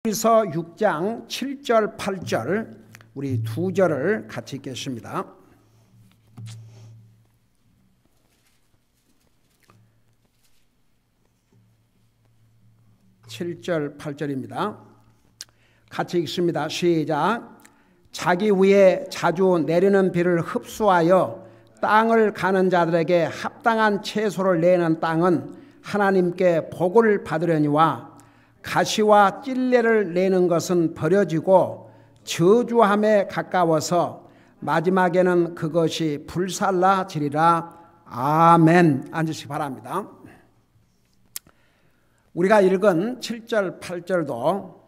히브리서 6장 7절 8절 우리 두 절을 같이 읽겠습니다. (7절) (8절입니다) 같이 읽습니다. 시작. 자기 위에 자주 내리는 비를 흡수하여 땅을 가는 자들에게 합당한 채소를 내는 땅은 하나님께 복을 받으려니와 가시와 찔레를 내는 것은 버려지고 저주함에 가까워서 마지막에는 그것이 불살라지리라. 아멘. 앉으시기 바랍니다. 우리가 읽은 7절 8절도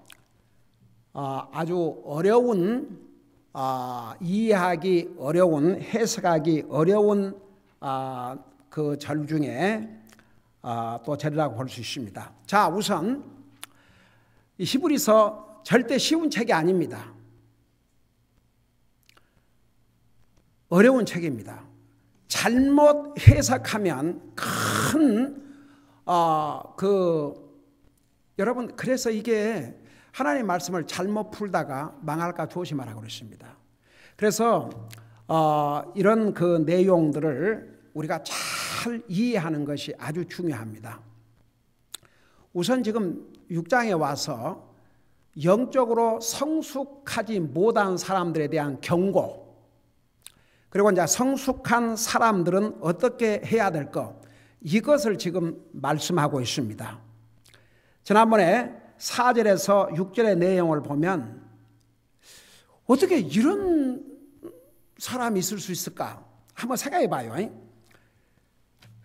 아주 어려운 이해하기 어려운 해석하기 어려운 그 절 중에 또 절이라고 볼 수 있습니다. 자, 우선 이 히브리서 절대 쉬운 책이 아닙니다. 어려운 책입니다. 잘못 해석하면 여러분, 그래서 이게 하나님의 말씀을 잘못 풀다가 망할까 조심하라고 그랬습니다. 그래서 이런 그 내용들을 우리가 잘 이해하는 것이 아주 중요합니다. 우선 지금 6장에 와서 영적으로 성숙하지 못한 사람들에 대한 경고, 그리고 이제 성숙한 사람들은 어떻게 해야 될까, 이것을 지금 말씀하고 있습니다. 지난번에 4절에서 6절의 내용을 보면 어떻게 이런 사람이 있을 수 있을까 한번 생각해 봐요.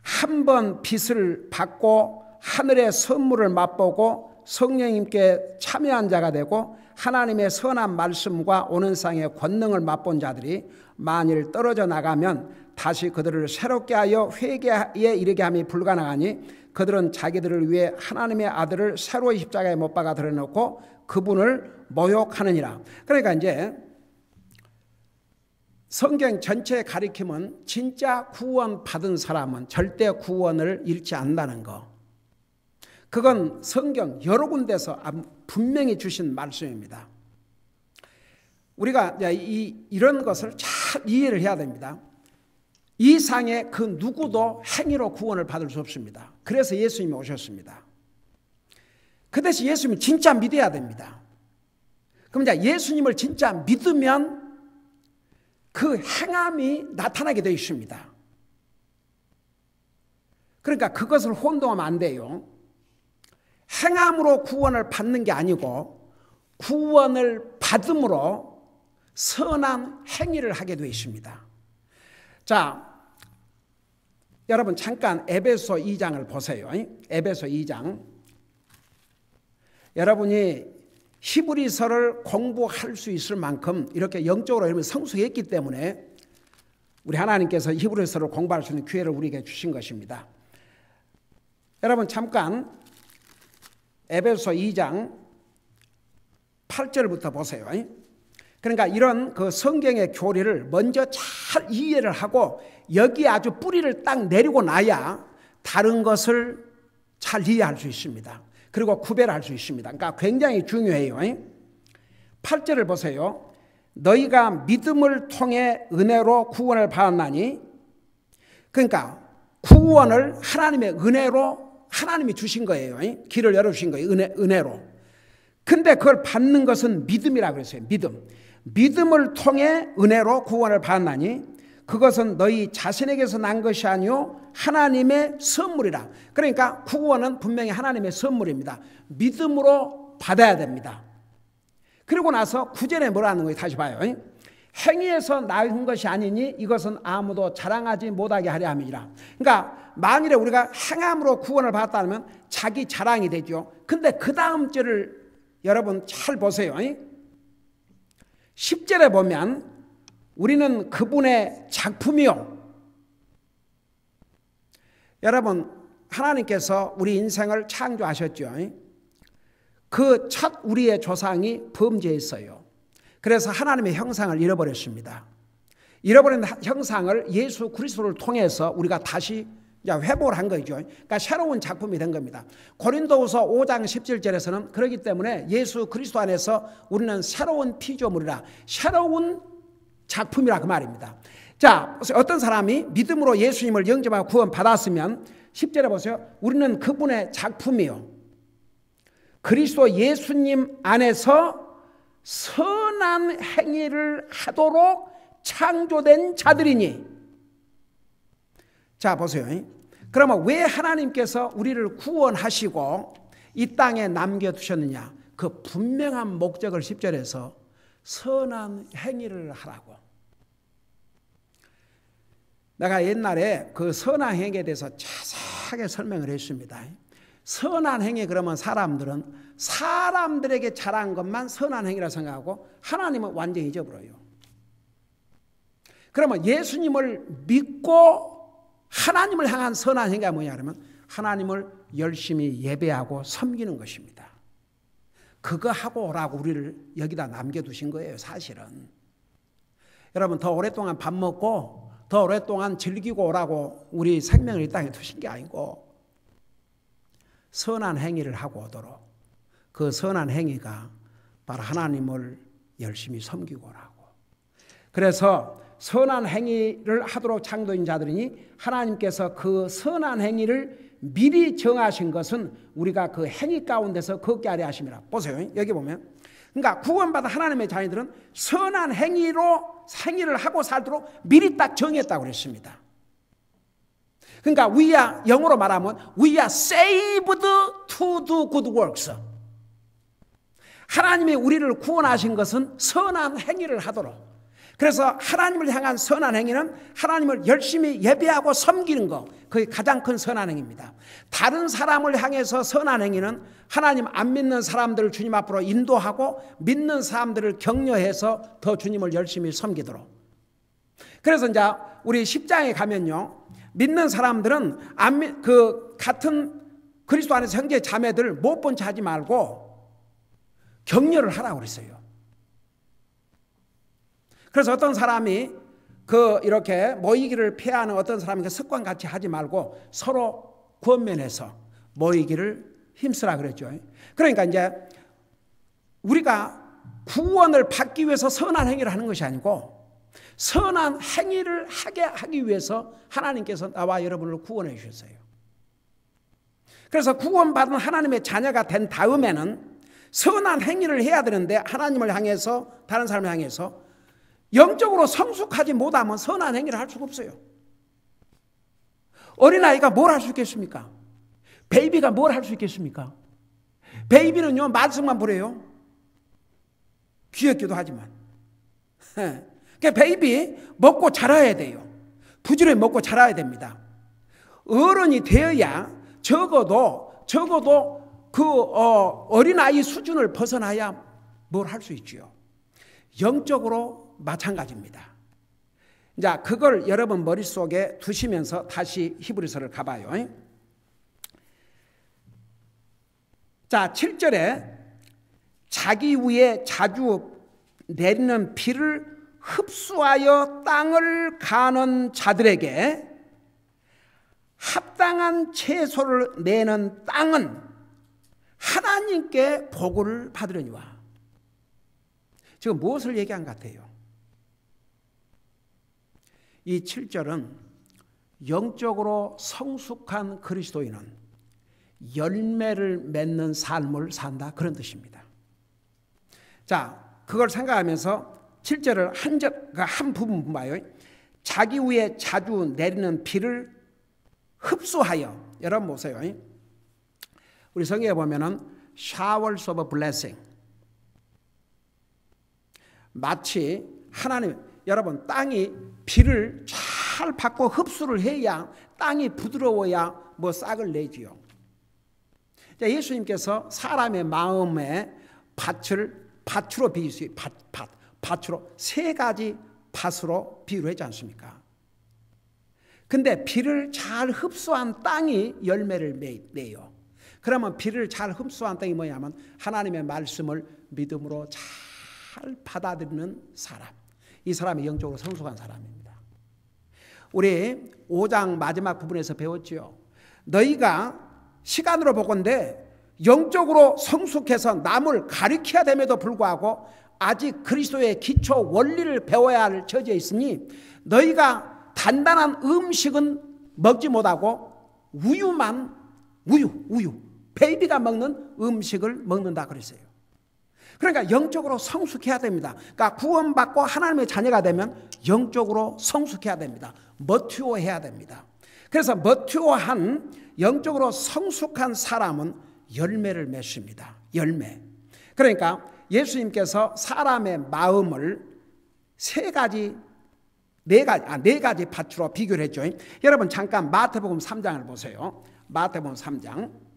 한 번 빚을 받고 하늘의 선물을 맛보고 성령님께 참여한 자가 되고 하나님의 선한 말씀과 오는 세상의 권능을 맛본 자들이 만일 떨어져 나가면 다시 그들을 새롭게 하여 회개에 이르게 함이 불가능하니 그들은 자기들을 위해 하나님의 아들을 새로이 십자가에 못 박아 드러놓고 그분을 모욕하느니라. 그러니까 이제 성경 전체의 가리킴은 진짜 구원 받은 사람은 절대 구원을 잃지 않는다는 거. 그건 성경 여러 군데서 분명히 주신 말씀입니다. 우리가 이런 것을 잘 이해를 해야 됩니다. 이 상에 그 누구도 행위로 구원을 받을 수 없습니다. 그래서 예수님이 오셨습니다. 그 대신 예수님을 진짜 믿어야 됩니다. 그럼 이제 예수님을 진짜 믿으면 그 행함이 나타나게 되어 있습니다. 그러니까 그것을 혼동하면 안 돼요. 행함으로 구원을 받는 게 아니고 구원을 받음으로 선한 행위를 하게 되어 있습니다. 자, 여러분 잠깐 에베소 2장을 보세요. 에베소 2장. 여러분이 히브리서를 공부할 수 있을 만큼 이렇게 영적으로 여러분 성숙했기 때문에 우리 하나님께서 히브리서를 공부할 수 있는 기회를 우리에게 주신 것입니다. 여러분 잠깐 에베소 2장 8절부터 보세요. 그러니까 이런 그 성경의 교리를 먼저 잘 이해를 하고 여기에 아주 뿌리를 딱 내리고 나야 다른 것을 잘 이해할 수 있습니다. 그리고 구별할 수 있습니다. 그러니까 굉장히 중요해요. 8절을 보세요. 너희가 믿음을 통해 은혜로 구원을 받았나니, 그러니까 구원을 하나님의 은혜로 하나님이 주신 거예요. 길을 열어주신 거예요. 은혜로. 근데 그걸 받는 것은 믿음이라고 그랬어요. 믿음을 통해 은혜로 구원을 받았나니 그것은 너희 자신에게서 난 것이 아니요 하나님의 선물이라. 그러니까 구원은 분명히 하나님의 선물입니다. 믿음으로 받아야 됩니다. 그리고 나서 9절에 뭐라는 거예요? 다시 봐요. 행위에서 나은 것이 아니니 이것은 아무도 자랑하지 못하게 하려 함이니라. 그러니까 만일에 우리가 행함으로 구원을 받았다면 자기 자랑이 되죠. 근데 그 다음 절을 여러분 잘 보세요. 10절에 보면 우리는 그분의 작품이요. 여러분 하나님께서 우리 인생을 창조하셨죠. 그 첫 우리의 조상이 범죄했어요. 그래서 하나님의 형상을 잃어버렸습니다. 잃어버린 형상을 예수 그리스도를 통해서 우리가 다시 이제 회복을 한 거죠. 그러니까 새로운 작품이 된 겁니다. 고린도후서 5장 17절에서는 그렇기 때문에 예수 그리스도 안에서 우리는 새로운 피조물이라, 새로운 작품이라 그 말입니다. 자, 어떤 사람이 믿음으로 예수님을 영접하고 구원 받았으면 10절에 보세요. 우리는 그분의 작품이요, 그리스도 예수님 안에서 선한 행위를 하도록 창조된 자들이니. 자, 보세요. 그러면 왜 하나님께서 우리를 구원하시고 이 땅에 남겨두셨느냐? 그 분명한 목적을 10절에서 선한 행위를 하라고. 내가 옛날에 그 선한 행위에 대해서 자세하게 설명을 했습니다. 선한 행위, 그러면 사람들은 사람들에게 잘한 것만 선한 행위라 생각하고 하나님은 완전히 잊어버려요. 그러면 예수님을 믿고 하나님을 향한 선한 행위가 뭐냐 그러면 하나님을 열심히 예배하고 섬기는 것입니다. 그거 하고 오라고 우리를 여기다 남겨두신 거예요, 사실은. 여러분, 더 오랫동안 밥 먹고 더 오랫동안 즐기고 오라고 우리 생명을 이 땅에 두신 게 아니고 선한 행위를 하고 오도록, 그 선한 행위가 바로 하나님을 열심히 섬기고 오라고. 그래서 선한 행위를 하도록 창조인 자들이니 하나님께서 그 선한 행위를 미리 정하신 것은 우리가 그 행위 가운데서 걷게 하려 하심이라. 보세요, 여기 보면, 그러니까 구원받은 하나님의 자녀들은 선한 행위로 행위를 하고 살도록 미리 딱 정했다고 그랬습니다. 그러니까 영어로 말하면 we are saved to do good works. 하나님이 우리를 구원하신 것은 선한 행위를 하도록. 그래서 하나님을 향한 선한 행위는 하나님을 열심히 예배하고 섬기는 것, 그게 가장 큰 선한 행위입니다. 다른 사람을 향해서 선한 행위는 하나님 안 믿는 사람들을 주님 앞으로 인도하고 믿는 사람들을 격려해서 더 주님을 열심히 섬기도록. 그래서 이제 우리 10장에 가면요, 믿는 사람들은 같은 그리스도 안에서 형제 자매들 못 본 채 하지 말고 격려를 하라고 그랬어요. 그래서 어떤 사람이 이렇게 모이기를 피하는 어떤 사람이 습관 같이 하지 말고 서로 권면해서 모이기를 힘쓰라 그랬죠. 그러니까 이제 우리가 구원을 받기 위해서 선한 행위를 하는 것이 아니고 선한 행위를 하기 위해서 하나님께서 나와 여러분을 구원해 주셨어요. 그래서 구원받은 하나님의 자녀가 된 다음에는 선한 행위를 해야 되는데 하나님을 향해서, 다른 사람을 향해서 영적으로 성숙하지 못하면 선한 행위를 할 수가 없어요. 어린아이가 뭘 할 수 있겠습니까? 베이비가 뭘 할 수 있겠습니까? 베이비는요, 말씀만 부려요. 귀엽기도 하지만. 그러니까 베이비 먹고 자라야 돼요. 부지런히 먹고 자라야 됩니다. 어른이 되어야 적어도 어린아이 수준을 벗어나야 뭘 할 수 있지요. 영적으로 마찬가지입니다. 자, 그걸 여러분 머릿속에 두시면서 다시 히브리서를 가봐요. 자, 7절에 자기 위에 자주 내리는 비를 흡수하여 땅을 가는 자들에게 합당한 채소를 내는 땅은 하나님께 보고를 받으려니와. 지금 무엇을 얘기한 것 같아요? 이 7절은 영적으로 성숙한 그리스도인은 열매를 맺는 삶을 산다, 그런 뜻입니다. 자, 그걸 생각하면서 7절을 한 부분 봐요. 자기 위에 자주 내리는 비를 흡수하여. 여러분 보세요. 우리 성경에 보면은 showers of blessing, 마치 하나님, 여러분, 땅이 비를 잘 받고 흡수를 해야 땅이 부드러워야 뭐 싹을 내지요. 예수님께서 사람의 마음에 밭으로 비유했어요. 밭으로 세 가지 밭으로 비유를 했지 않습니까? 근데 비를 잘 흡수한 땅이 열매를 내요. 그러면 비를 잘 흡수한 땅이 뭐냐면 하나님의 말씀을 믿음으로 잘 받아들이는 사람. 이 사람이 영적으로 성숙한 사람입니다. 우리 5장 마지막 부분에서 배웠지요. 너희가 시간으로 보건대 영적으로 성숙해서 남을 가리켜야 됨에도 불구하고 아직 그리스도의 기초 원리를 배워야 할 처지에 있으니 너희가 단단한 음식은 먹지 못하고 우유 베이비가 먹는 음식을 먹는다 그랬어요. 그러니까 영적으로 성숙해야 됩니다. 그러니까 구원받고 하나님의 자녀가 되면 영적으로 성숙해야 됩니다. 머튜어해야 됩니다. 그래서 머튜어한 영적으로 성숙한 사람은 열매를 맺습니다. 열매. 그러니까 예수님께서 사람의 마음을 네 가지 밭으로 비교를 했죠. 여러분 잠깐 마태복음 3장을 보세요. 마태복음 3장.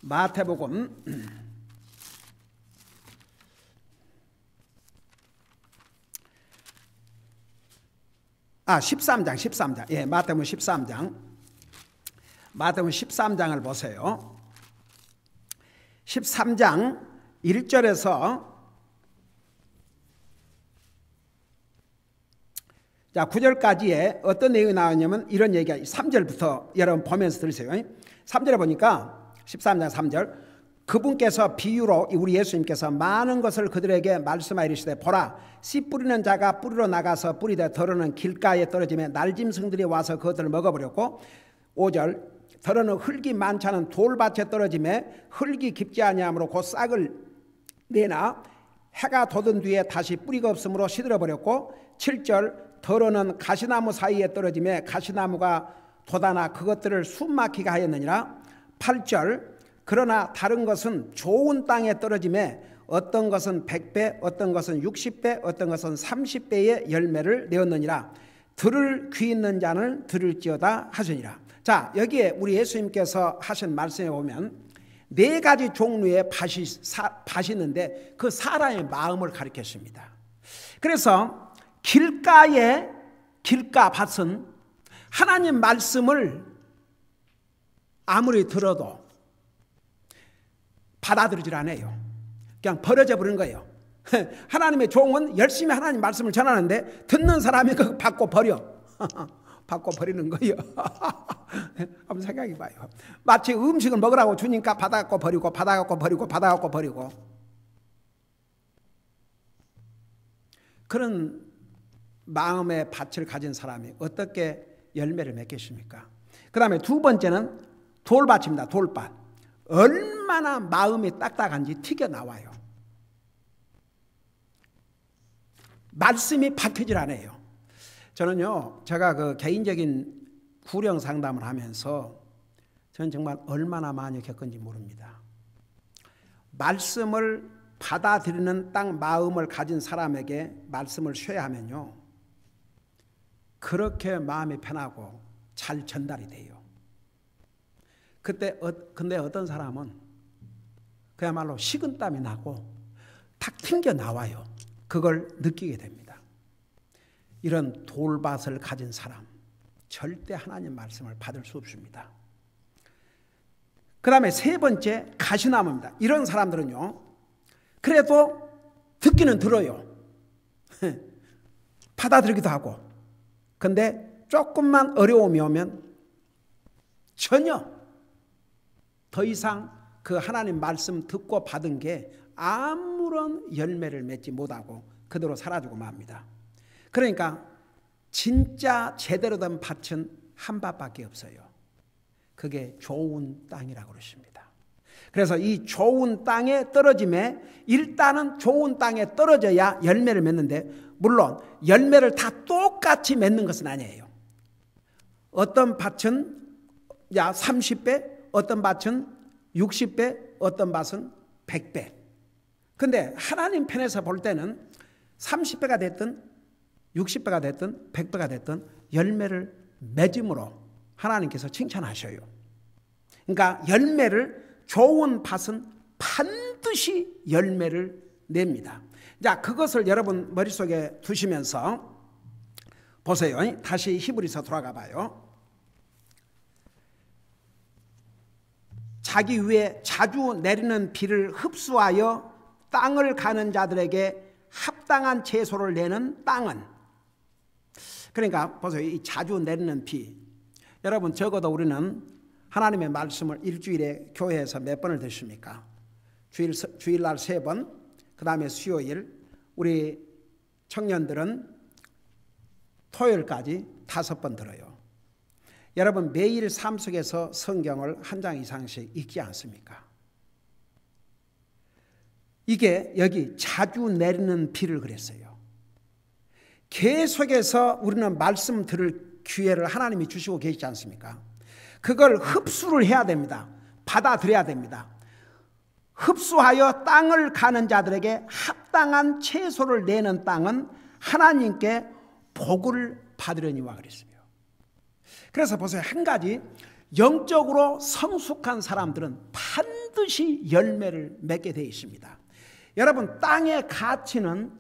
마태복음 13장. 예, 마태복음 13장. 마태복음 13장을 보세요. 13장 1절에서 9절까지에 어떤 내용이 나오냐면 이런 얘기가 3절부터 여러분 보면서 들으세요. 3절에 보니까 13장 3절 그분께서 비유로 우리 예수님께서 많은 것을 그들에게 말씀하여 이르시되 보라 씨 뿌리는 자가 뿌리로 나가서 뿌리되 더러는 길가에 떨어지며 날짐승들이 와서 그것들을 먹어버렸고 5절 더러는 흙이 많지 않은 돌밭에 떨어지며 흙이 깊지 아니하므로 곧 싹을 내나 해가 돋은 뒤에 다시 뿌리가 없으므로 시들어버렸고 7절 더러는 가시나무 사이에 떨어지며 가시나무가 돋아나 그것들을 숨막히게 하였느니라 8절 그러나 다른 것은 좋은 땅에 떨어지며 어떤 것은 100배 어떤 것은 60배 어떤 것은 30배의 열매를 내었느니라 들을 귀 있는 자는 들을지어다 하시니라. 자 여기에 우리 예수님께서 하신 말씀에 보면 네 가지 종류의 밭이 있는데 그 사람의 마음을 가리켰습니다. 그래서 길가 밭은 하나님 말씀을 아무리 들어도 받아들이질 않아요. 그냥 버려져 버리는 거예요. 하나님의 종은 열심히 하나님 말씀을 전하는데 듣는 사람이 그거 받고 버려. 받고 버리는 거예요. 한번 생각해 봐요. 마치 음식을 먹으라고 주니까 받아갖고 버리고 받아갖고 버리고 받아갖고 버리고 그런 마음의 밭을 가진 사람이 어떻게 열매를 맺겠습니까? 그 다음에 두 번째는 돌밭입니다. 돌밭. 얼마나 마음이 딱딱한지 튀겨나와요. 말씀이 박히질 않아요. 저는요, 제가 그 개인적인 구령 상담을 하면서 저는 정말 얼마나 많이 겪은지 모릅니다. 말씀을 받아들이는 딱 마음을 가진 사람에게 말씀을 쉬어야 하면요, 그렇게 마음이 편하고 잘 전달이 돼요. 근데 어떤 사람은 그야말로 식은땀이 나고 탁 튕겨 나와요. 그걸 느끼게 됩니다. 이런 돌밭을 가진 사람 절대 하나님 말씀을 받을 수 없습니다. 그 다음에 세 번째 가시나무입니다. 이런 사람들은요 그래도 듣기는 들어요. 받아들이기도 하고 근데 조금만 어려움이 오면 전혀 더 이상 그 하나님 말씀 듣고 받은 게 아무런 열매를 맺지 못하고 그대로 사라지고 맙니다. 그러니까 진짜 제대로 된 밭은 한 밭밖에 없어요. 그게 좋은 땅이라고 그러십니다. 그래서 이 좋은 땅에 떨어짐에 일단은 좋은 땅에 떨어져야 열매를 맺는데 물론 열매를 다 똑같이 맺는 것은 아니에요. 어떤 밭은 30배 어떤 밭은 60배 어떤 밭은 100배. 근데 하나님 편에서 볼 때는 30배가 됐든 60배가 됐든 100배가 됐든 열매를 맺음으로 하나님께서 칭찬하셔요. 그러니까 좋은 밭은 반드시 열매를 냅니다. 자, 그것을 여러분 머릿속에 두시면서 보세요. 다시 히브리서 돌아가 봐요. 자기 위에 자주 내리는 비를 흡수하여 땅을 가는 자들에게 합당한 채소를 내는 땅은, 그러니까 보세요. 이 자주 내리는 비, 여러분 적어도 우리는 하나님의 말씀을 일주일에 교회에서 몇 번을 듣습니까? 주일날 3번, 그 다음에 수요일, 우리 청년들은 토요일까지 5번 들어요. 여러분 매일 삶 속에서 성경을 한 장 이상씩 읽지 않습니까? 이게 여기 자주 내리는 비를 그랬어요. 계속해서 우리는 말씀 들을 기회를 하나님이 주시고 계시지 않습니까? 그걸 흡수를 해야 됩니다. 받아들여야 됩니다. 흡수하여 땅을 가는 자들에게 합당한 채소를 내는 땅은 하나님께 복을 받으려니와 그랬어요. 그래서 보세요. 한 가지, 영적으로 성숙한 사람들은 반드시 열매를 맺게 되어 있습니다. 여러분 땅의 가치는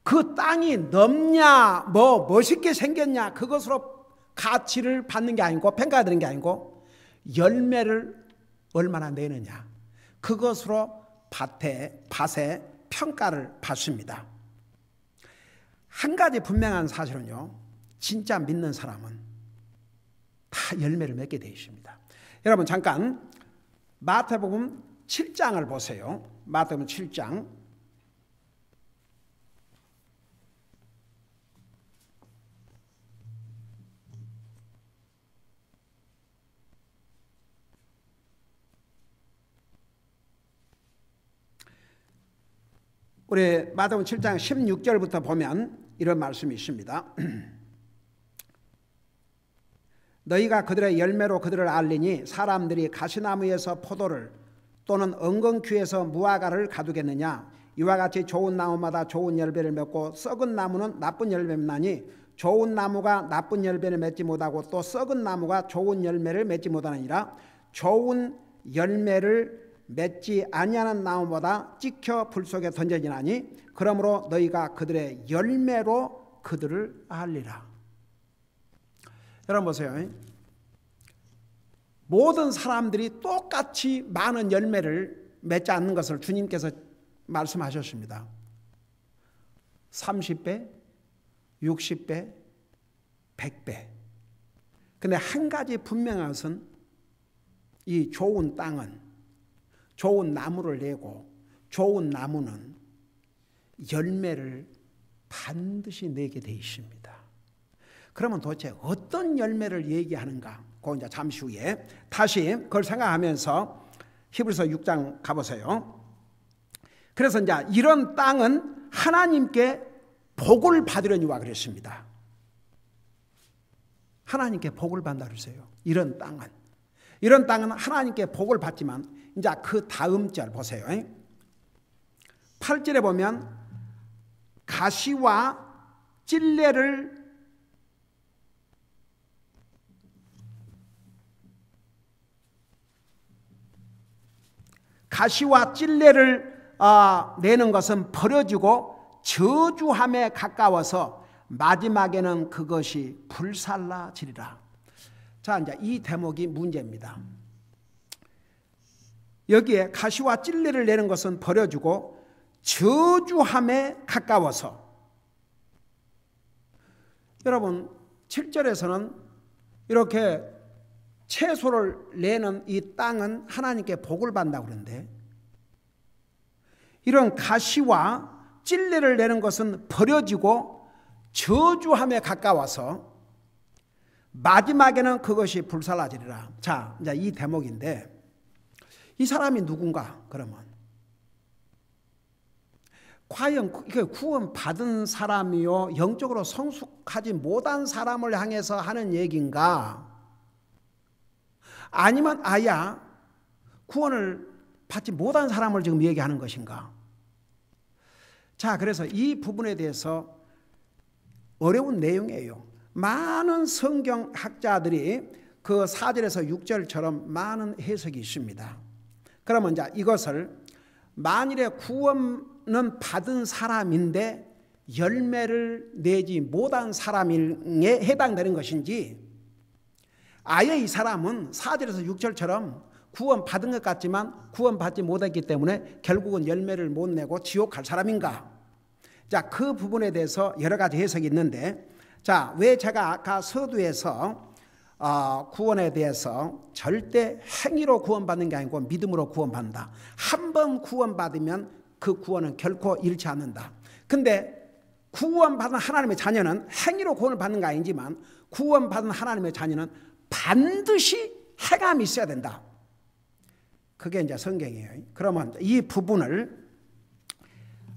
그 땅이 넓냐 멋있게 생겼냐 그것으로 가치를 받는 게 아니고 평가되는 게 아니고 열매를 얼마나 내느냐 그것으로 밭에 평가를 받습니다. 한 가지 분명한 사실은요, 진짜 믿는 사람은 다 열매를 맺게 되어 있습니다. 여러분 잠깐 마태복음 7장을 보세요. 마태복음 7장. 우리 마태복음 7장 16절부터 보면 이런 말씀이 있습니다. 너희가 그들의 열매로 그들을 알리니 사람들이 가시나무에서 포도를 또는 엉겅퀴에서 무화과를 가두겠느냐. 이와 같이 좋은 나무마다 좋은 열매를 맺고 썩은 나무는 나쁜 열매를 나니 좋은 나무가 나쁜 열매를 맺지 못하고 또 썩은 나무가 좋은 열매를 맺지 못하느니라. 좋은 열매를 맺지 아니하는 나무보다 찍혀 불 속에 던져지나니 그러므로 너희가 그들의 열매로 그들을 알리라. 여러분 보세요. 모든 사람들이 똑같이 많은 열매를 맺지 않는 것을 주님께서 말씀하셨습니다. 30배, 60배, 100배. 근데 한 가지 분명한 것은 이 좋은 땅은 좋은 나무를 내고 좋은 나무는 열매를 반드시 내게 되어 있습니다. 그러면 도대체 어떤 열매를 얘기하는가? 그거 이제 잠시 후에 다시 그걸 생각하면서 히브리서 6장 가보세요. 그래서 이제 이런 땅은 하나님께 복을 받으려니와 그랬습니다. 하나님께 복을 받는다 그랬어요. 이런 땅은 하나님께 복을 받지만 이제 그 다음 절 보세요. 8절에 보면 가시와 찔레를 내는 것은 버려지고 저주함에 가까워서 마지막에는 그것이 불살라지리라. 자, 이제 이 대목이 문제입니다. 여기에 가시와 찔레를 내는 것은 버려지고 저주함에 가까워서, 여러분 7절에서는 이렇게 채소를 내는 이 땅은 하나님께 복을 받는다고 그러는데 이런 가시와 찔레를 내는 것은 버려지고 저주함에 가까워서 마지막에는 그것이 불살라지리라. 자, 이제 이 대목인데 이 사람이 누군가? 그러면 과연 구원 받은 사람이요 영적으로 성숙하지 못한 사람을 향해서 하는 얘기인가? 아니면 아야 구원을 받지 못한 사람을 지금 얘기하는 것인가? 자, 그래서 이 부분에 대해서 어려운 내용이에요. 많은 성경학자들이 그 4절에서 6절처럼 많은 해석이 있습니다. 그러면 이제 이것을 만일에 구원은 받은 사람인데 열매를 내지 못한 사람에 해당되는 것인지, 아예 이 사람은 4절에서 6절처럼 구원받은 것 같지만 구원받지 못했기 때문에 결국은 열매를 못 내고 지옥 갈 사람인가? 자, 그 부분에 대해서 여러 가지 해석이 있는데, 자, 왜 제가 아까 서두에서 구원에 대해서 절대 행위로 구원받는 게 아니고 믿음으로 구원받는다. 한 번 구원받으면 그 구원은 결코 잃지 않는다. 근데 구원받은 하나님의 자녀는 행위로 구원을 받는 거 아니지만 구원받은 하나님의 자녀는 반드시 행함이 있어야 된다. 그게 이제 성경이에요. 그러면 이 부분을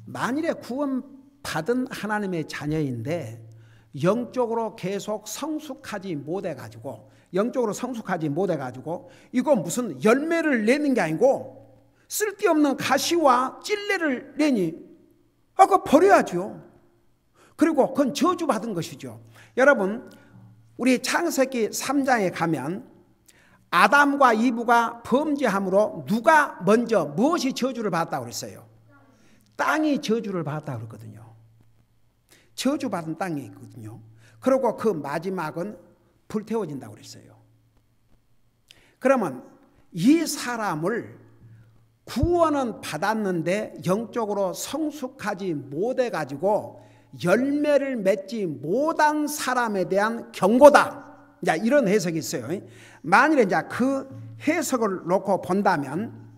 만일에 구원받은 하나님의 자녀인데 영적으로 계속 성숙하지 못해가지고 이거 무슨 열매를 내는 게 아니고 쓸데없는 가시와 찔레를 내니 그거 버려야죠. 그리고 그건 저주받은 것이죠. 여러분, 우리 창세기 3장에 가면 아담과 이브가 범죄함으로 누가 먼저 무엇이 저주를 받았다고 그랬어요? 땅이 저주를 받았다고 그랬거든요. 저주받은 땅이 있거든요. 그리고 그 마지막은 불태워진다고 그랬어요. 그러면 이 사람을 구원은 받았는데 영적으로 성숙하지 못해가지고 열매를 맺지 못한 사람에 대한 경고다. 이런 해석이 있어요. 만일에 이제 그 해석을 놓고 본다면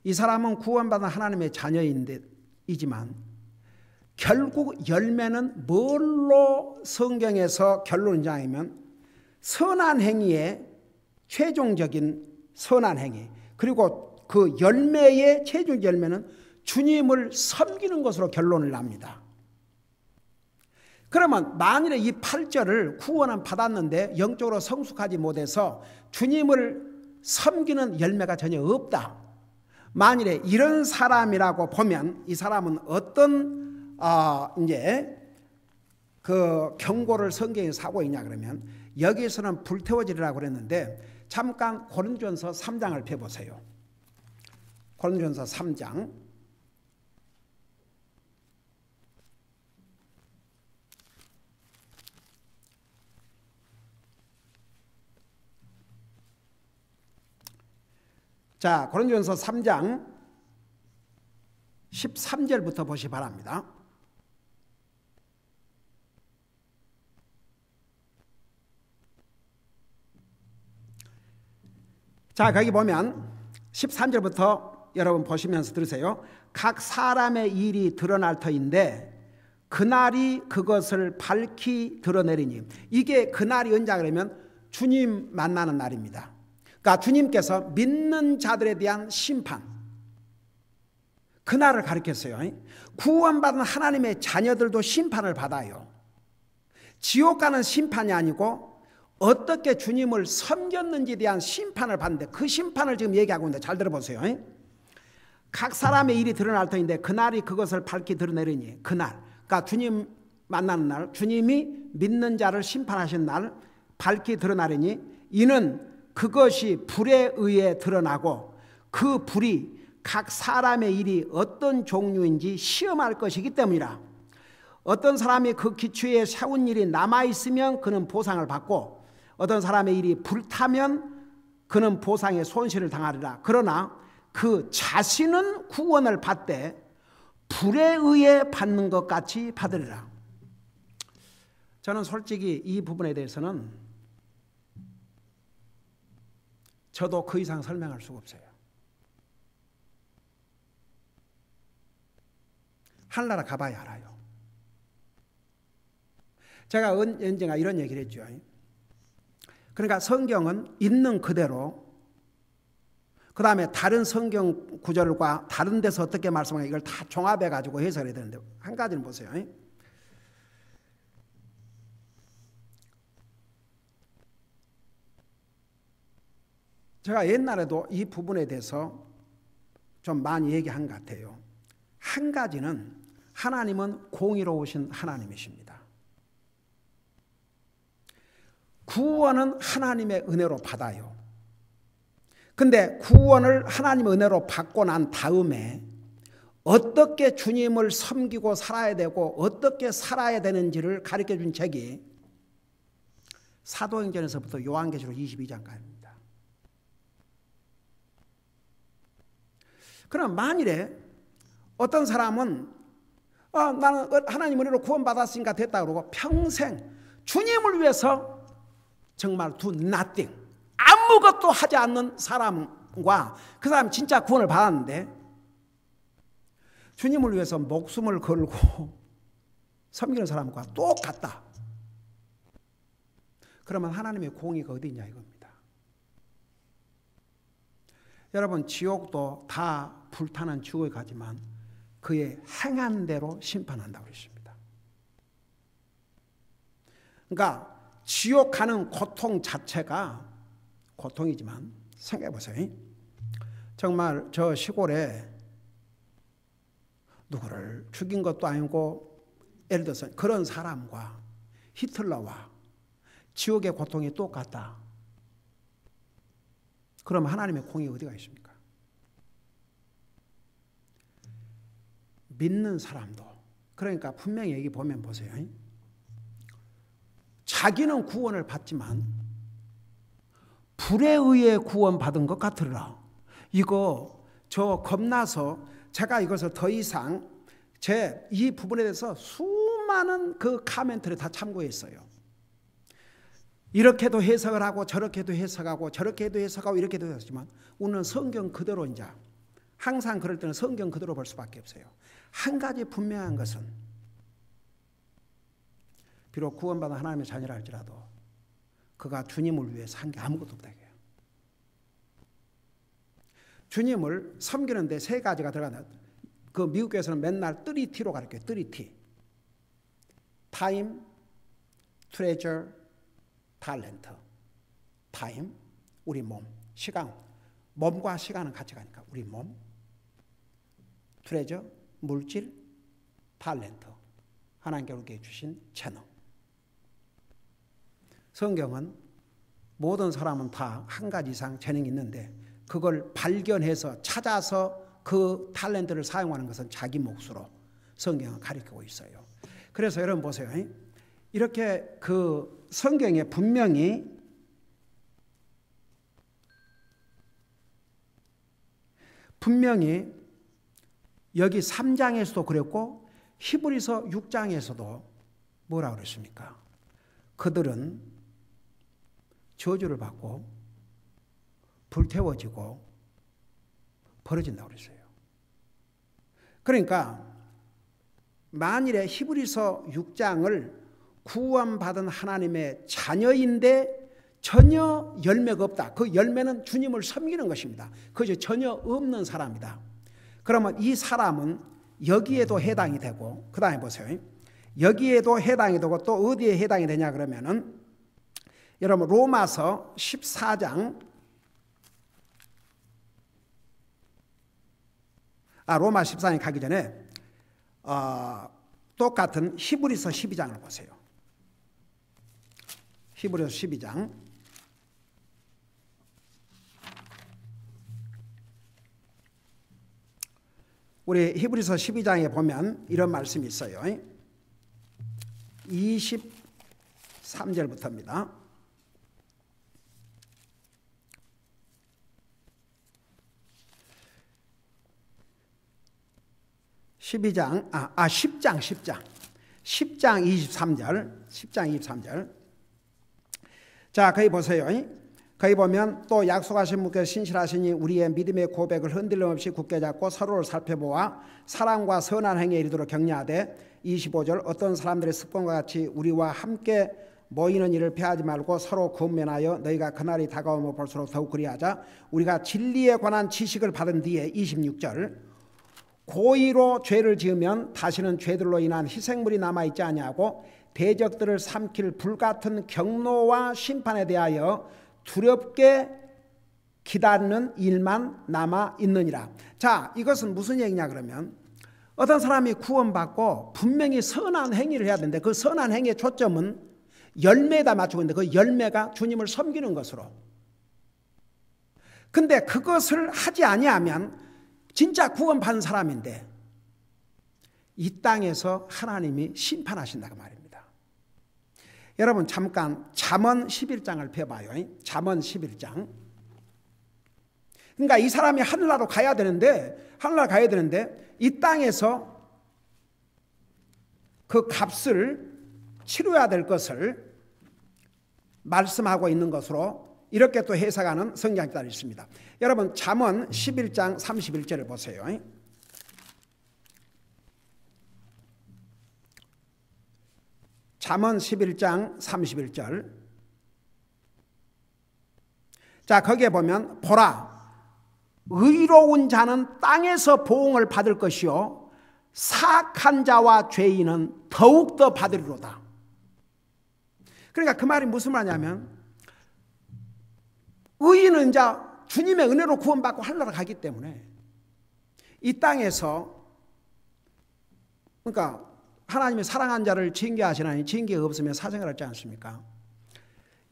이 사람은 구원받은 하나님의 자녀이지만 결국 열매는 뭘로 성경에서 결론이냐면 선한 행위의 최종적인 선한 행위, 그리고 그 열매의 최종 열매는 주님을 섬기는 것으로 결론을 납니다. 그러면 만일에 이 8절을 구원은 받았는데 영적으로 성숙하지 못해서 주님을 섬기는 열매가 전혀 없다. 만일에 이런 사람이라고 보면 이 사람은 어떤 이제 그 경고를 성경에서 하고 있냐 그러면 여기에서는 불태워지리라고 그랬는데 잠깐 고린도전서 3장을 펴보세요. 고린도전서 3장. 자, 고린도전서 3장 13절부터 보시 바랍니다. 자, 거기 보면 13절부터 여러분 보시면서 들으세요. 각 사람의 일이 드러날 터인데 그날이 그것을 밝히 드러내리니. 이게 그날이 언제냐 그러면 주님 만나는 날입니다. 그러니까 주님께서 믿는 자들에 대한 심판, 그날을 가리켰어요. 구원받은 하나님의 자녀들도 심판을 받아요. 지옥 가는 심판이 아니고 어떻게 주님을 섬겼는지에 대한 심판을 받는데 그 심판을 지금 얘기하고 있는데 잘 들어보세요. 각 사람의 일이 드러날 터인데 그날이 그것을 밝히 드러내리니. 그날, 그러니까 주님 만나는 날, 주님이 믿는 자를 심판하신 날 밝히 드러나리니 이는 그것이 불에 의해 드러나고 그 불이 각 사람의 일이 어떤 종류인지 시험할 것이기 때문이라. 어떤 사람이 그 기초에 세운 일이 남아있으면 그는 보상을 받고 어떤 사람의 일이 불타면 그는 보상의 손실을 당하리라. 그러나 그 자신은 구원을 받되 불에 의해 받는 것 같이 받으리라. 저는 솔직히 이 부분에 대해서는 저도 그 이상 설명할 수가 없어요. 하늘나라 가봐야 알아요. 제가 언젠가 이런 얘기를 했죠. 그러니까 성경은 있는 그대로, 그 다음에 다른 성경 구절과 다른 데서 어떻게 말씀하는가 이걸 다 종합해가지고 해석해야 되는데 한 가지는 보세요. 제가 옛날에도 이 부분에 대해서 좀 많이 얘기한 것 같아요. 한 가지는 하나님은 공의로우신 하나님이십니다. 구원은 하나님의 은혜로 받아요. 근데 구원을 하나님의 은혜로 받고 난 다음에 어떻게 주님을 섬기고 살아야 되고 어떻게 살아야 되는지를 가르쳐준 책이 사도행전에서부터 요한계시록 22장까지입니다. 그럼 만일에 어떤 사람은 나는 하나님 은혜로 구원받았으니까 됐다 그러고 평생 주님을 위해서 정말 do nothing, 아무것도 하지 않는 사람과 그 사람 진짜 구원을 받았는데 주님을 위해서 목숨을 걸고 섬기는 사람과 똑같다. 그러면 하나님의 공의가 어디 있냐 이겁니다. 여러분, 지옥도 다 불타는 지옥에 가지만 그의 행한 대로 심판한다고 그랬습니다. 그러니까 지옥 가는 고통 자체가 고통이지만 생각해 보세요. 정말 저 시골에 누구를 죽인 것도 아니고 예를 들어서 그런 사람과 히틀러와 지옥의 고통이 똑같다. 그럼 하나님의 공이 어디가 있습니까? 믿는 사람도, 그러니까 분명히 여기 보면 보세요. 자기는 구원을 받지만 불에 의해 구원받은 것 같으라. 이거 저 겁나서 제가 이것을 더 이상 제 이 부분에 대해서 수많은 그 카멘트를 다 참고했어요. 이렇게도 해석을 하고 저렇게도 해석하고 저렇게도 해석하고 이렇게도 해석하지만 우리는 성경 그대로 이제 항상 그럴 때는 성경 그대로 볼 수밖에 없어요. 한 가지 분명한 것은 비록 구원받은 하나님의 자녀라 할지라도 그가 주님을 위해서 한 게 아무것도 없다. 주님을 섬기는데 세 가지가 들어간다. 그 미국 교회에서는 맨날 3T로 가르쳐요. 3T. 타임, 트레저, 탤런트. 타임, 우리 몸. 시간, 몸과 시간은 같이 가니까 우리 몸. 트레저, 물질, 탤런트. 하나님께 우리에게 주신 재능. 성경은 모든 사람은 다 한 가지 이상 재능이 있는데 그걸 발견해서 찾아서 그 탤런트를 사용하는 것은 자기 몫으로 성경은 가르치고 있어요. 그래서 여러분 보세요. 이렇게 그 성경에 분명히 여기 3장에서도 그랬고 히브리서 6장에서도 뭐라고 그랬습니까? 그들은 저주를 받고 불태워지고 벌어진다고 그랬어요. 그러니까 만일에 히브리서 6장을 구원받은 하나님의 자녀인데 전혀 열매가 없다. 그 열매는 주님을 섬기는 것입니다. 그것이 전혀 없는 사람이다. 그러면 이 사람은 여기에도 해당이 되고 그 다음에 보세요. 여기에도 해당이 되고 또 어디에 해당이 되냐 그러면은 여러분 로마서 14장 로마 14장에 가기 전에 똑같은 히브리서 12장을 보세요. 히브리서 12장 우리 히브리서 12장에 보면 이런 말씀이 있어요. 23절부터입니다. 10장 23절. 자, 거기 보세요. 거기 보면 또 약속하신 분께서 신실하시니 우리의 믿음의 고백을 흔들림 없이 굳게 잡고 서로를 살펴보아 사랑과 선한 행위에 이르도록 격려하되 25절 어떤 사람들의 습관과 같이 우리와 함께 모이는 일을 피하지 말고 서로 권면하여 너희가 그날이 다가오면 볼수록 더욱 그리하자. 우리가 진리에 관한 지식을 받은 뒤에 26절 고의로 죄를 지으면 다시는 죄들로 인한 희생물이 남아있지 아니하고 대적들을 삼킬 불같은 경노와 심판에 대하여 두렵게 기다리는 일만 남아있느니라. 자, 이것은 무슨 얘기냐 그러면 어떤 사람이 구원받고 분명히 선한 행위를 해야 되는데 그 선한 행위의 초점은 열매에다 맞추고 있는데 그 열매가 주님을 섬기는 것으로. 근데 그것을 하지 아니하면 진짜 구원받은 사람인데 이 땅에서 하나님이 심판하신다고 말입니다. 여러분 잠깐 잠언 11장을 펴봐요. 잠언 11장. 그러니까 이 사람이 하늘나라로 가야 되는데 이 땅에서 그 값을 치러야 될 것을 말씀하고 있는 것으로 이렇게 또 해석하는 성경학자들이 있습니다. 여러분 잠언 11장 31절을 보세요. 잠언 11장 31절. 자, 거기에 보면 보라, 의로운 자는 땅에서 보응을 받을 것이요 사악한 자와 죄인은 더욱더 받으리로다. 그러니까 그 말이 무슨 말이냐면 의인은 이제 주님의 은혜로 구원받고 하늘나라 가기 때문에 이 땅에서, 그러니까 하나님이 사랑한 자를 징계하시나니 징계가 없으면 사생을 하지 않습니까?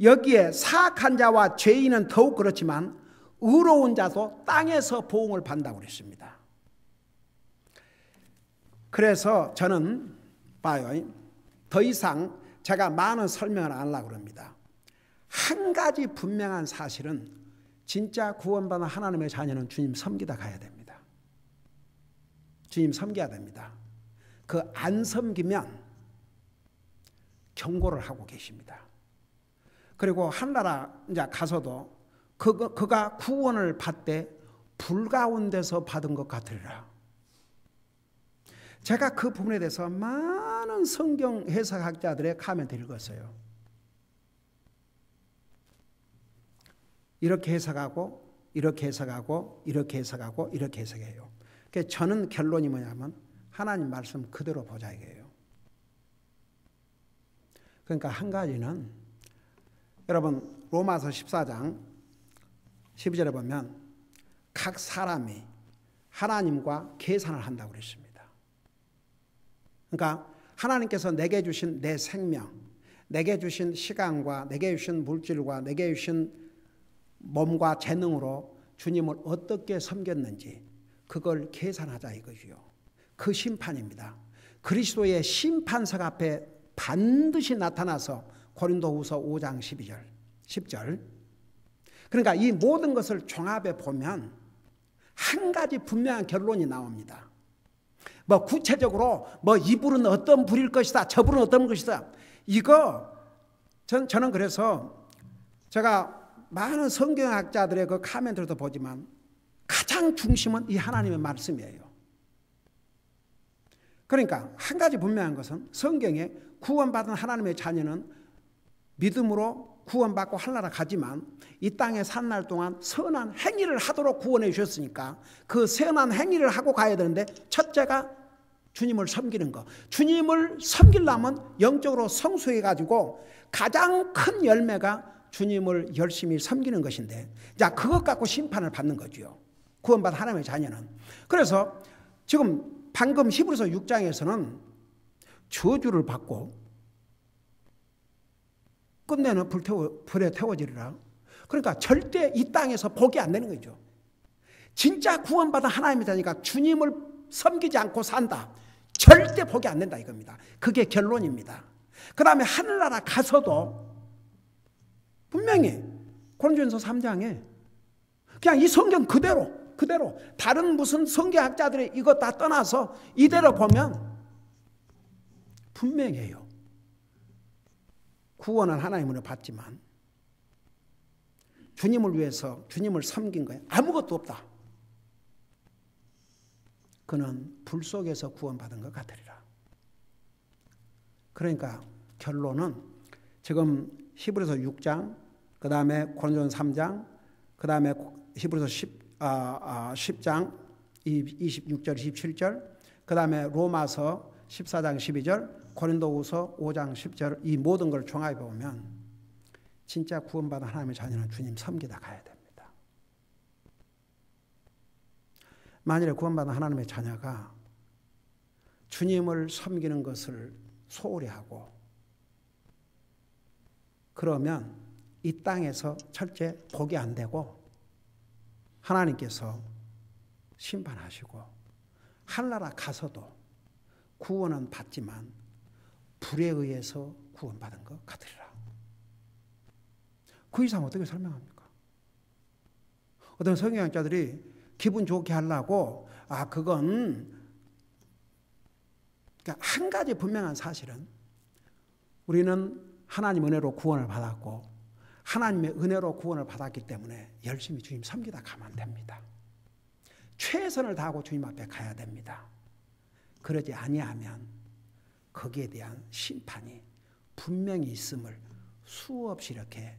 여기에 사악한 자와 죄인은 더욱 그렇지만 의로운 자도 땅에서 보응을 받는다고 그랬습니다. 그래서 저는 봐요, 더 이상 제가 많은 설명을 안 하려고 합니다. 한 가지 분명한 사실은 진짜 구원받은 하나님의 자녀는 주님 섬기다 가야 됩니다. 주님 섬겨야 됩니다. 그 안 섬기면 경고를 하고 계십니다. 그리고 하늘나라 이제 가서도 그가 구원을 받되 불 가운데서 받은 것 같으리라. 제가 그 부분에 대해서 많은 성경 해석학자들의 코멘트를 읽었어요. 이렇게 해석하고 이렇게 해석하고 이렇게 해석하고 이렇게 해석해요. 그래서 저는 결론이 뭐냐면 하나님 말씀 그대로 보자 이거예요. 그러니까 한 가지는 여러분 로마서 14장 12절에 보면 각 사람이 하나님과 계산을 한다고 그랬습니다. 그러니까 하나님께서 내게 주신 내 생명, 내게 주신 시간과 내게 주신 물질과 내게 주신 몸과 재능으로 주님을 어떻게 섬겼는지 그걸 계산하자 이거지요. 그 심판입니다. 그리스도의 심판석 앞에 반드시 나타나서 고린도후서 5장 10절. 그러니까 이 모든 것을 종합해 보면 한 가지 분명한 결론이 나옵니다. 뭐 구체적으로 뭐 이 불은 어떤 불일 것이다, 저 불은 어떤 것이다. 이거 저는 그래서 제가 많은 성경학자들의 그 코멘트도 보지만 가장 중심은 이 하나님의 말씀이에요. 그러니까 한 가지 분명한 것은 성경에 구원받은 하나님의 자녀는 믿음으로 구원받고 하늘나라 가지만 이 땅에 산 날 동안 선한 행위를 하도록 구원해 주셨으니까 그 선한 행위를 하고 가야 되는데 첫째가 주님을 섬기는 거. 주님을 섬기려면 영적으로 성숙해 가지고 가장 큰 열매가 주님을 열심히 섬기는 것인데, 자 그것 갖고 심판을 받는 거죠. 구원받은 하나님의 자녀는. 그래서 지금 방금 히브리서 6장에서는 저주를 받고 끝내는 불에 태워지리라. 그러니까 절대 이 땅에서 복이 안 되는 거죠. 진짜 구원받은 하나님의 자니까 주님을 섬기지 않고 산다. 절대 복이 안 된다 이겁니다. 그게 결론입니다. 그 다음에 하늘나라 가서도 분명히 고린도전서 3장에 그냥 이 성경 그대로 다른 무슨 성경학자들의 이거 다 떠나서 이대로 보면 분명해요. 구원은 하나님으로 받지만 주님을 위해서 주님을 섬긴 거예요. 아무것도 없다. 그는 불 속에서 구원받은 것 같으리라. 그러니까 결론은 지금 히브리서 6장, 그 다음에 고린도전서 3장, 그 다음에 히브리서 10장 26절 27절, 그 다음에 로마서 14장 12절, 고린도후서 5장 10절, 이 모든 걸 종합해 보면 진짜 구원받은 하나님의 자녀는 주님 섬기다 가야 됩니다. 만일에 구원받은 하나님의 자녀가 주님을 섬기는 것을 소홀히 하고 그러면 이 땅에서 첫째 복이 안 되고 하나님께서 심판하시고 하늘나라 가서도 구원은 받지만 불에 의해서 구원받은 것 같으리라. 그 이상 어떻게 설명합니까? 어떤 성경학자들이 기분 좋게 하려고 그건 그러니까 한 가지 분명한 사실은 우리는 하나님 은혜로 구원을 받았고 하나님의 은혜로 구원을 받았기 때문에 열심히 주님 섬기다 가면 됩니다. 최선을 다하고 주님 앞에 가야 됩니다. 그러지 아니하면 거기에 대한 심판이 분명히 있음을 수없이 이렇게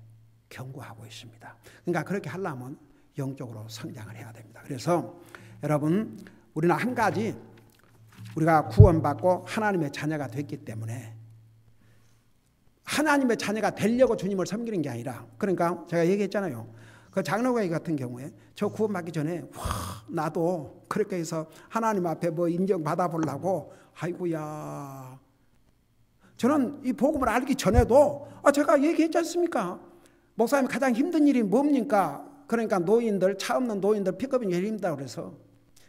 경고하고 있습니다. 그러니까 그렇게 하려면 영적으로 성장을 해야 됩니다. 그래서 여러분 우리는 한 가지 우리가 구원받고 하나님의 자녀가 됐기 때문에 하나님의 자녀가 되려고 주님을 섬기는 게 아니라 그러니까 제가 얘기했잖아요. 그 장로교회 같은 경우에 저 구원받기 전에 나도 그렇게 해서 하나님 앞에 뭐 인정받아 보려고 아이고야 저는 이 복음을 알기 전에도 제가 얘기했지 않습니까? 목사님 가장 힘든 일이 뭡니까? 그러니까 노인들 차 없는 노인들 픽업이 제일 힘들다고 그래서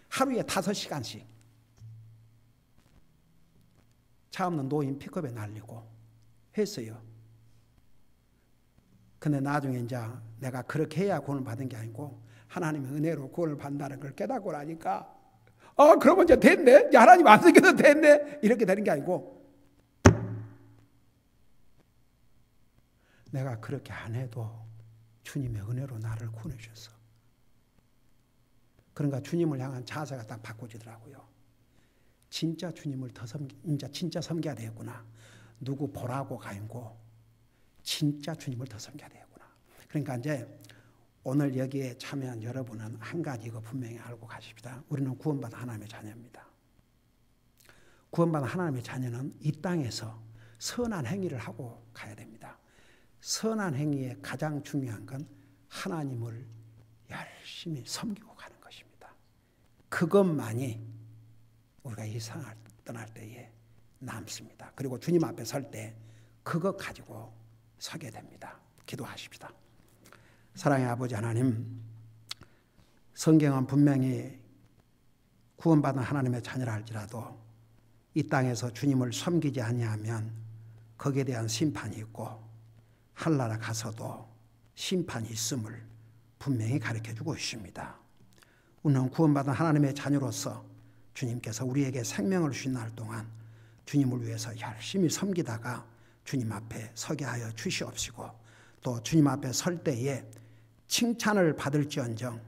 하루에 5시간씩 차 없는 노인 픽업에 날리고 했어요. 근데 나중에 이제 내가 그렇게 해야 구원을 받은 게 아니고 하나님의 은혜로 구원을 받는다는 걸 깨닫고 나니까 그러면 이제 됐네. 하나님 안 섬겨도 됐네. 이렇게 되는 게 아니고 내가 그렇게 안 해도 주님의 은혜로 나를 구원해 주셨어. 그러니까 주님을 향한 자세가 딱 바꿔지더라고요. 진짜 주님을 더 이제 진짜 섬겨야 되겠구나. 누구 보라고 가인고 진짜 주님을 더 섬겨야 되겠구나. 그러니까 이제 오늘 여기에 참여한 여러분은 한 가지 이거 분명히 알고 가십시다. 우리는 구원받은 하나님의 자녀입니다. 구원받은 하나님의 자녀는 이 땅에서 선한 행위를 하고 가야 됩니다. 선한 행위의 가장 중요한 건 하나님을 열심히 섬기고 가는 것입니다. 그것만이 우리가 이 세상을 떠날 때에 남습니다. 그리고 주님 앞에 설 때 그것 가지고 서게 됩니다. 기도하십시다. 사랑의 아버지 하나님, 성경은 분명히 구원받은 하나님의 자녀라 할지라도 이 땅에서 주님을 섬기지 아니하면 거기에 대한 심판이 있고 하늘나라 가서도 심판이 있음을 분명히 가르쳐주고 있습니다. 우리는 구원받은 하나님의 자녀로서 주님께서 우리에게 생명을 주신 날 동안 주님을 위해서 열심히 섬기다가 주님 앞에 서게 하여 주시옵시고 또 주님 앞에 설 때에 칭찬을 받을지언정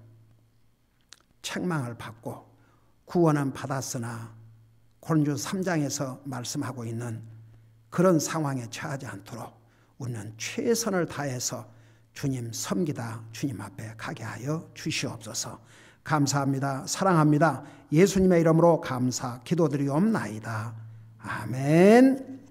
책망을 받고 구원은 받았으나 고린도서 3장에서 말씀하고 있는 그런 상황에 처하지 않도록 우리는 최선을 다해서 주님 섬기다 주님 앞에 가게 하여 주시옵소서. 감사합니다. 사랑합니다. 예수님의 이름으로 감사 기도드리옵나이다. 아멘.